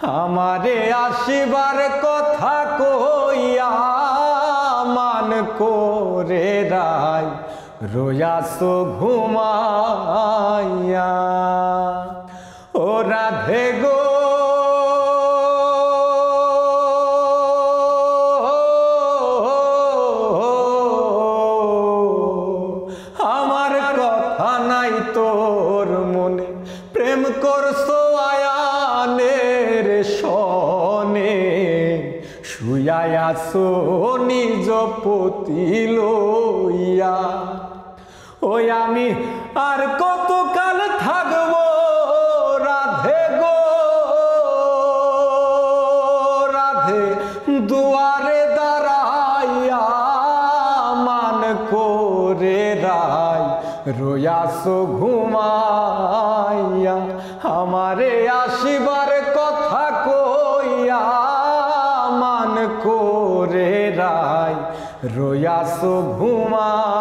আমারে আসিবার কথা কইয়া মান করে রাই রয়াসো ঘুমাইয়া। ও রাধে গো আমার কথা নাই তোর মনে, প্রেম করছো আয়ানের সনে, শুয়াই আছো নিজ পতি লইয়া। ওই আমি আর কতকাল থাকবো রাধে গো রাধে, দুয়ারে দাঁড়াইয়া মান করে রাই রয়াসো ঘুমাইয়া। আমারে আসিবার কথা কইয়া মান করে রাই রয়াসো ঘুমাইয়া।